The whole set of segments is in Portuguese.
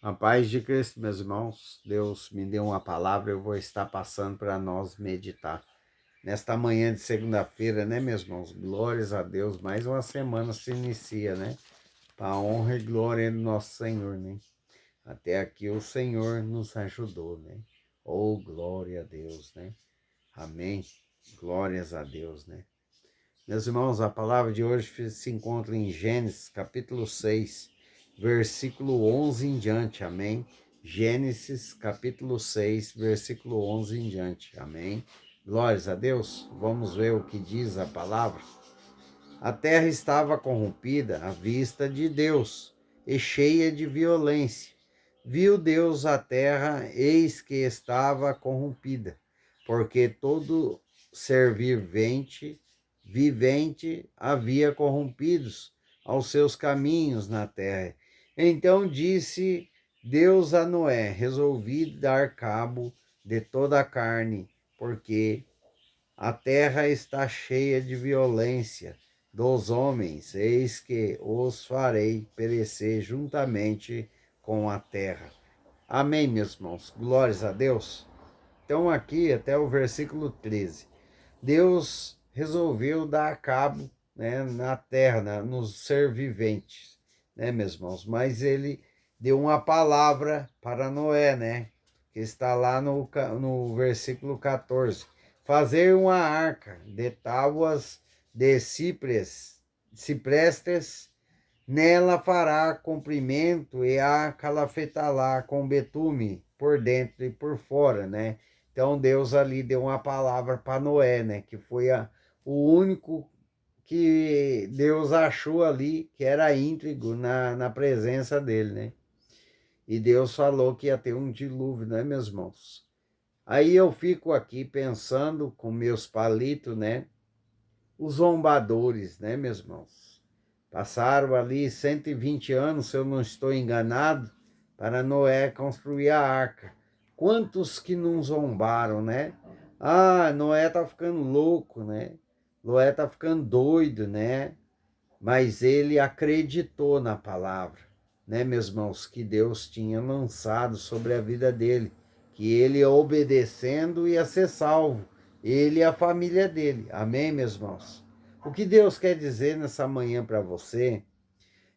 A paz de Cristo, meus irmãos. Deus me deu uma palavra, eu vou estar passando para nós meditar. Nesta manhã de segunda-feira, né, meus irmãos? Glórias a Deus, mais uma semana se inicia, né? Para a honra e glória do nosso Senhor, né? Até aqui o Senhor nos ajudou, né? Oh, glória a Deus, né? Amém. Glórias a Deus, né? Meus irmãos, a palavra de hoje se encontra em Gênesis, capítulo 6, versículo 11 em diante, amém? Gênesis, capítulo 6, versículo 11 em diante, amém? Glórias a Deus. Vamos ver o que diz a palavra. A terra estava corrompida à vista de Deus e cheia de violência. Viu Deus a terra, eis que estava corrompida, porque todo ser vivente havia corrompidos aos seus caminhos na terra. Então disse Deus a Noé: resolvi dar cabo de toda a carne, porque a terra está cheia de violência dos homens, eis que os farei perecer juntamente com a terra. Amém, meus irmãos. Glórias a Deus. Então, aqui até o versículo 13. Deus resolveu dar cabo, né, na terra, nos ser viventes, né, meus irmãos? Mas ele deu uma palavra para Noé, né? Que está lá no versículo 14. Fazer uma arca de tábuas de ciprestes, nela fará comprimento e a calafetará com betume por dentro e por fora, né? Então Deus ali deu uma palavra para Noé, né? Que foi o único que Deus achou ali que era íntegro na presença dele, né? E Deus falou que ia ter um dilúvio, né, meus irmãos? Aí eu fico aqui pensando com meus palitos, né? Os zombadores, né, meus irmãos? Passaram ali 120 anos, se eu não estou enganado, para Noé construir a arca. Quantos que não zombaram, né? Ah, Noé tá ficando louco, né? Noé tá ficando doido, né? Mas ele acreditou na palavra, né, meus irmãos, que Deus tinha lançado sobre a vida dele, que ele obedecendo ia ser salvo, ele e a família dele. Amém, meus irmãos? O que Deus quer dizer nessa manhã para você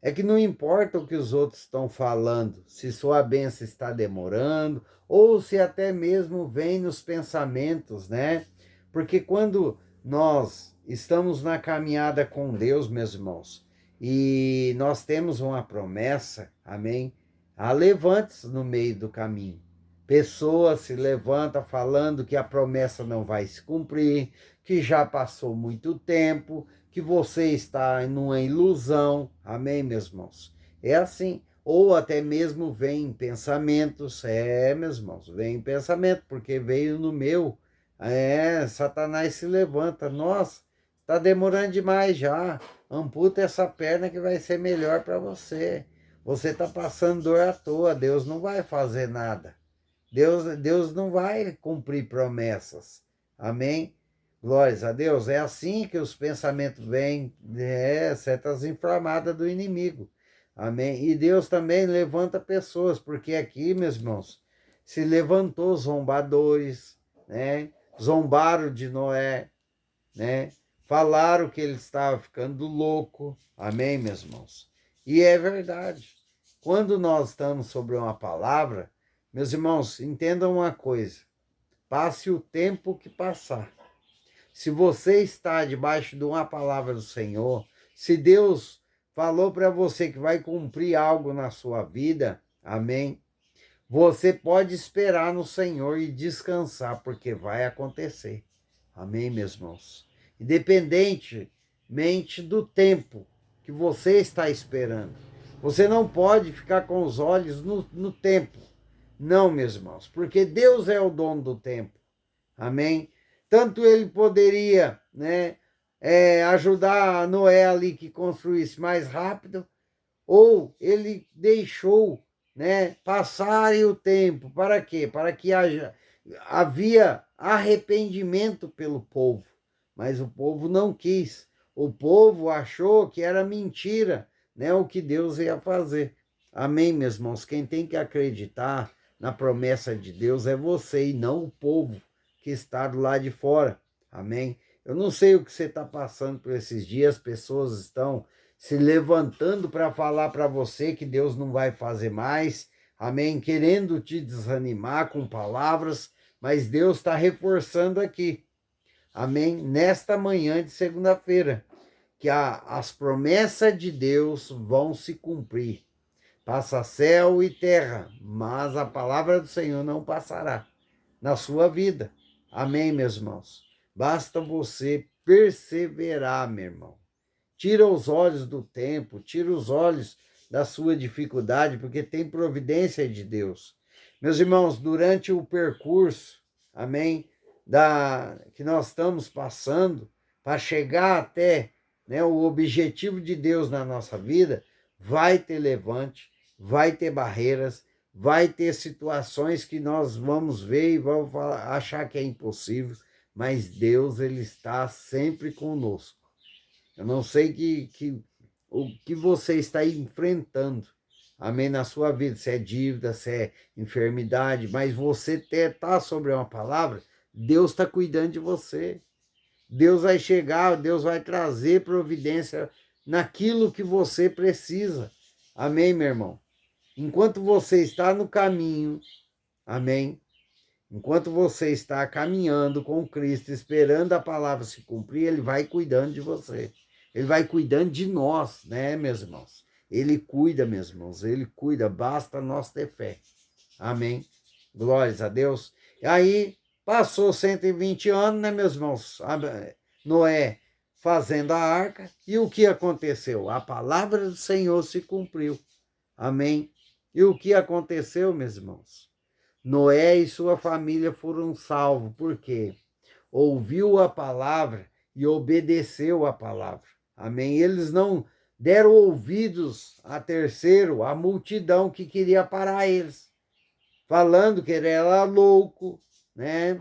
é que não importa o que os outros estão falando, se sua bênção está demorando, ou se até mesmo vem nos pensamentos, né? Porque quando nós estamos na caminhada com Deus, meus irmãos, e nós temos uma promessa, amém? Há levantes no meio do caminho. Pessoas se levantam falando que a promessa não vai se cumprir, que já passou muito tempo, que você está em uma ilusão. Amém, meus irmãos? É assim. Ou até mesmo vem pensamentos. Meus irmãos, vem pensamento, porque veio no meu. Satanás se levanta. Nossa, está demorando demais já. Amputa essa perna que vai ser melhor para você. Você está passando dor à toa. Deus não vai fazer nada. Deus não vai cumprir promessas. Amém? Glórias a Deus. É assim que os pensamentos vêm, setas inflamadas do inimigo. Amém? E Deus também levanta pessoas, porque aqui, meus irmãos, se levantou zombadores, né? Zombaram de Noé, né? Falaram que ele estava ficando louco. Amém, meus irmãos? E é verdade. Quando nós estamos sobre uma palavra, meus irmãos, entendam uma coisa. Passe o tempo que passar. Se você está debaixo de uma palavra do Senhor, se Deus falou para você que vai cumprir algo na sua vida, amém? Você pode esperar no Senhor e descansar, porque vai acontecer. Amém, meus irmãos? Independentemente do tempo que você está esperando. Você não pode ficar com os olhos no tempo. Não, meus irmãos, porque Deus é o dono do tempo. Amém? Tanto ele poderia, né, ajudar a Noé ali que construísse mais rápido, ou ele deixou, né, passar o tempo. Para quê? Para que havia arrependimento pelo povo, mas o povo não quis. O povo achou que era mentira, né, o que Deus ia fazer. Amém, meus irmãos? Quem tem que acreditar na promessa de Deus é você e não o povo que está do lado de fora. Amém? Eu não sei o que você está passando por esses dias, pessoas estão se levantando para falar para você que Deus não vai fazer mais, amém? Querendo te desanimar com palavras, mas Deus está reforçando aqui, amém? Nesta manhã de segunda-feira, que as promessas de Deus vão se cumprir. Passa céu e terra, mas a palavra do Senhor não passará na sua vida. Amém, meus irmãos? Basta você perseverar, meu irmão. Tira os olhos do tempo, tira os olhos da sua dificuldade, porque tem providência de Deus. Meus irmãos, durante o percurso, amém, que nós estamos passando, para chegar até, né, o objetivo de Deus na nossa vida, vai ter levante, vai ter barreiras, vai ter situações que nós vamos ver e vamos achar que é impossível, mas Deus, ele está sempre conosco. Eu não sei o que você está enfrentando, amém, na sua vida, se é dívida, se é enfermidade, mas você está sobre uma palavra, Deus está cuidando de você. Deus vai chegar, Deus vai trazer providência naquilo que você precisa. Amém, meu irmão? Enquanto você está no caminho, amém? Enquanto você está caminhando com Cristo, esperando a palavra se cumprir, Ele vai cuidando de você. Ele vai cuidando de nós, né, meus irmãos? Ele cuida, meus irmãos, Ele cuida, basta nós ter fé. Amém? Glórias a Deus. E aí, passou 120 anos, né, meus irmãos? Noé fazendo a arca, e o que aconteceu? A palavra do Senhor se cumpriu. Amém? E o que aconteceu, meus irmãos? Noé e sua família foram salvos, por quê? Ouviu a palavra e obedeceu a palavra. Amém? Eles não deram ouvidos a terceiro, a multidão que queria parar eles, falando que ele era louco, né?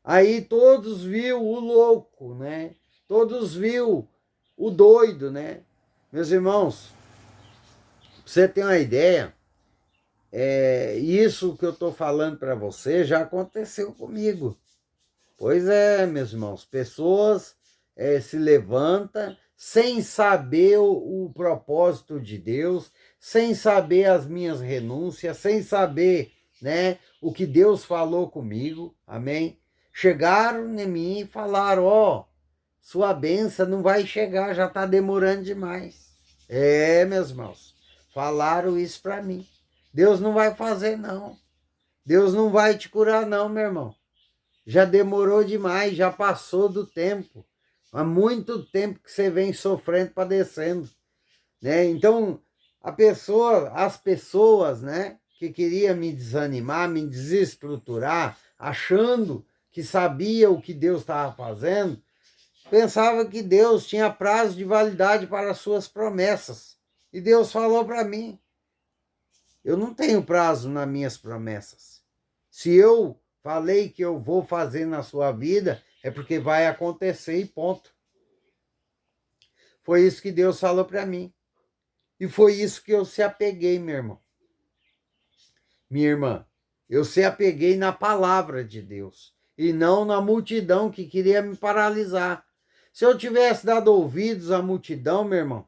Aí todos viu o louco, né? Todos viu o doido, né? Meus irmãos, pra você ter uma ideia, isso que eu estou falando para você já aconteceu comigo. Pois é, meus irmãos, pessoas se levantam sem saber o propósito de Deus, sem saber as minhas renúncias, sem saber, né, o que Deus falou comigo, amém? Chegaram em mim e falaram, ó, sua bênção não vai chegar, já está demorando demais. Meus irmãos, falaram isso para mim. Deus não vai fazer, não. Deus não vai te curar, não, meu irmão. Já demorou demais, já passou do tempo. Há muito tempo que você vem sofrendo, padecendo, né? Então, as pessoas, né, que queriam me desanimar, me desestruturar, achando que sabia o que Deus estava fazendo, pensava que Deus tinha prazo de validade para as suas promessas. E Deus falou para mim, eu não tenho prazo nas minhas promessas. Se eu falei que eu vou fazer na sua vida, é porque vai acontecer e ponto. Foi isso que Deus falou para mim. E foi isso que eu se apeguei, meu irmão. Minha irmã, eu se apeguei na palavra de Deus e não na multidão que queria me paralisar. Se eu tivesse dado ouvidos à multidão, meu irmão,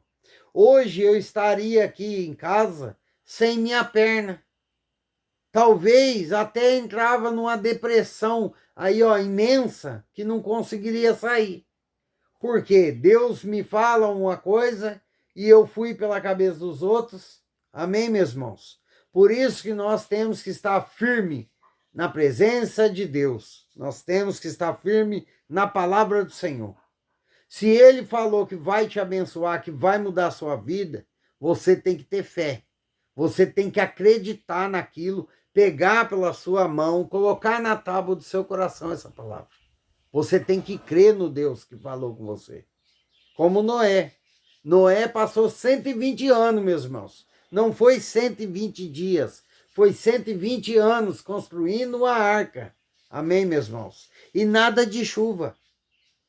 hoje eu estaria aqui em casa sem minha perna. Talvez até entrava numa depressão aí, ó, imensa, que não conseguiria sair. Porque Deus me fala uma coisa e eu fui pela cabeça dos outros. Amém, meus irmãos? Por isso que nós temos que estar firme na presença de Deus. Nós temos que estar firme na palavra do Senhor. Se Ele falou que vai te abençoar, que vai mudar a sua vida, você tem que ter fé. Você tem que acreditar naquilo, pegar pela sua mão, colocar na tábua do seu coração essa palavra. Você tem que crer no Deus que falou com você. Como Noé. Noé passou 120 anos, meus irmãos. Não foi 120 dias. Foi 120 anos construindo uma arca. Amém, meus irmãos? E nada de chuva.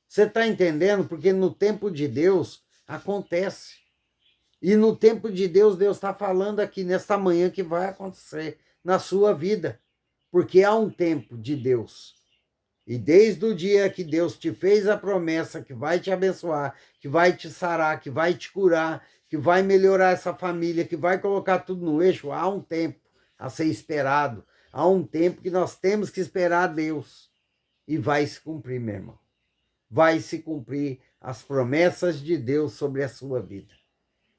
Você está entendendo? Porque no tempo de Deus acontece. E no tempo de Deus, Deus está falando aqui nesta manhã que vai acontecer na sua vida. Porque há um tempo de Deus. E desde o dia que Deus te fez a promessa que vai te abençoar, que vai te sarar, que vai te curar, que vai melhorar essa família, que vai colocar tudo no eixo, há um tempo a ser esperado. Há um tempo que nós temos que esperar a Deus. E vai se cumprir, meu irmão. Vai se cumprir as promessas de Deus sobre a sua vida.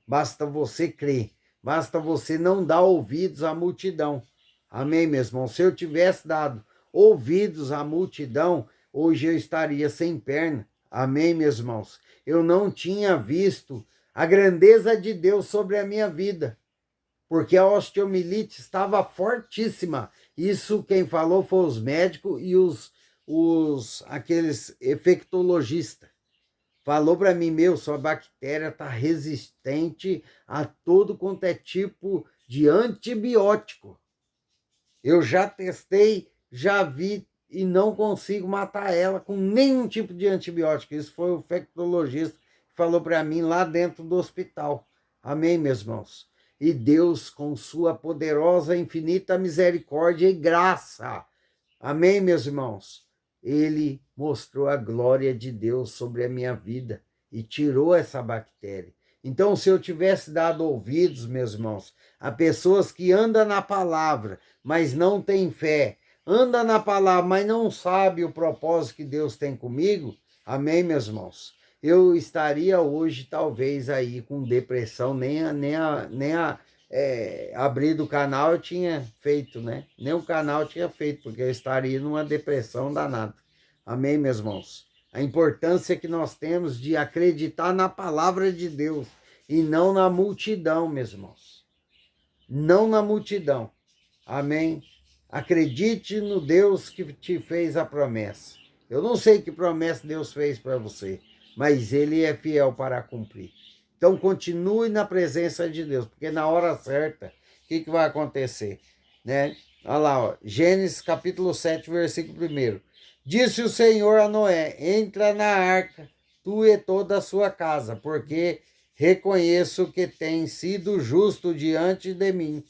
Basta você crer. Basta você não dar ouvidos à multidão. Amém, meu irmão? Se eu tivesse dado ouvidos à multidão, hoje eu estaria sem perna. Amém, meus irmãos? Eu não tinha visto a grandeza de Deus sobre a minha vida, porque a osteomielite estava fortíssima. Isso quem falou foi os médicos e aqueles infectologistas. Falou para mim, sua bactéria está resistente a todo quanto é tipo de antibiótico. Eu já testei, já vi e não consigo matar ela com nenhum tipo de antibiótico. Isso foi o infectologista que falou para mim lá dentro do hospital. Amém, meus irmãos? E Deus, com sua poderosa, infinita misericórdia e graça, amém, meus irmãos? Ele mostrou a glória de Deus sobre a minha vida e tirou essa bactéria. Então, se eu tivesse dado ouvidos, meus irmãos, a pessoas que andam na palavra, mas não têm fé, anda na palavra, mas não sabe o propósito que Deus tem comigo, amém, meus irmãos? Eu estaria hoje, talvez, aí com depressão, abrir do canal eu tinha feito, né? Nem o canal eu tinha feito, porque eu estaria numa depressão danada. Amém, meus irmãos? A importância que nós temos de acreditar na palavra de Deus e não na multidão, meus irmãos. Não na multidão. Amém? Acredite no Deus que te fez a promessa. Eu não sei que promessa Deus fez para você, mas Ele é fiel para cumprir. Então continue na presença de Deus, porque na hora certa, o que vai acontecer? Né? Olha lá, ó, Gênesis capítulo 7, versículo 1. Disse o Senhor a Noé, entra na arca, tu e toda a sua casa, porque reconheço que tens sido justo diante de mim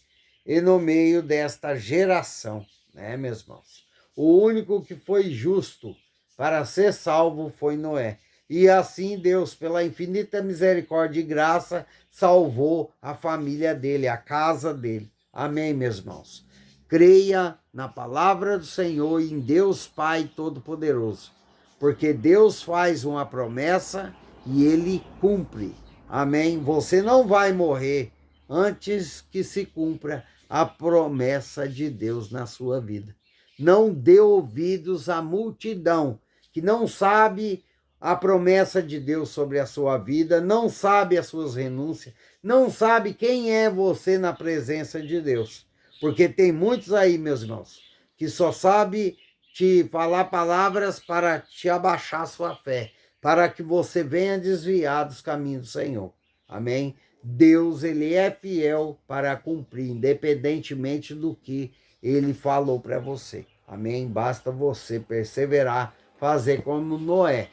e no meio desta geração, né, meus irmãos? O único que foi justo para ser salvo foi Noé. E assim Deus, pela infinita misericórdia e graça, salvou a família dele, a casa dele. Amém, meus irmãos? Creia na palavra do Senhor e em Deus Pai Todo-Poderoso, porque Deus faz uma promessa e Ele cumpre. Amém? Você não vai morrer antes que se cumpra a promessa de Deus na sua vida. Não dê ouvidos à multidão que não sabe a promessa de Deus sobre a sua vida, não sabe as suas renúncias, não sabe quem é você na presença de Deus. Porque tem muitos aí, meus irmãos, que só sabe te falar palavras para te abaixar a sua fé, para que você venha desviar dos caminhos do Senhor. Amém? Deus, Ele é fiel para cumprir, independentemente do que Ele falou para você. Amém? Basta você perseverar, fazer como Noé.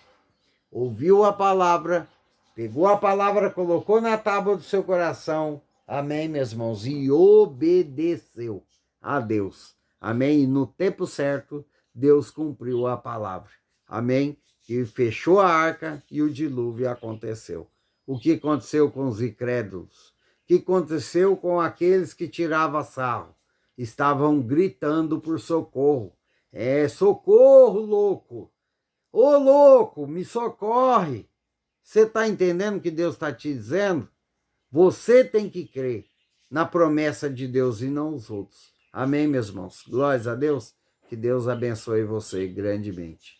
Ouviu a palavra, pegou a palavra, colocou na tábua do seu coração, amém, meus irmãos, e obedeceu a Deus, amém, e no tempo certo, Deus cumpriu a palavra, amém, e fechou a arca e o dilúvio aconteceu. O que aconteceu com os incrédulos? O que aconteceu com aqueles que tiravam sarro? Estavam gritando por socorro. Socorro, louco! Ô louco, me socorre! Você está entendendo o que Deus está te dizendo? Você tem que crer na promessa de Deus e não os outros. Amém, meus irmãos? Glórias a Deus. Que Deus abençoe você grandemente.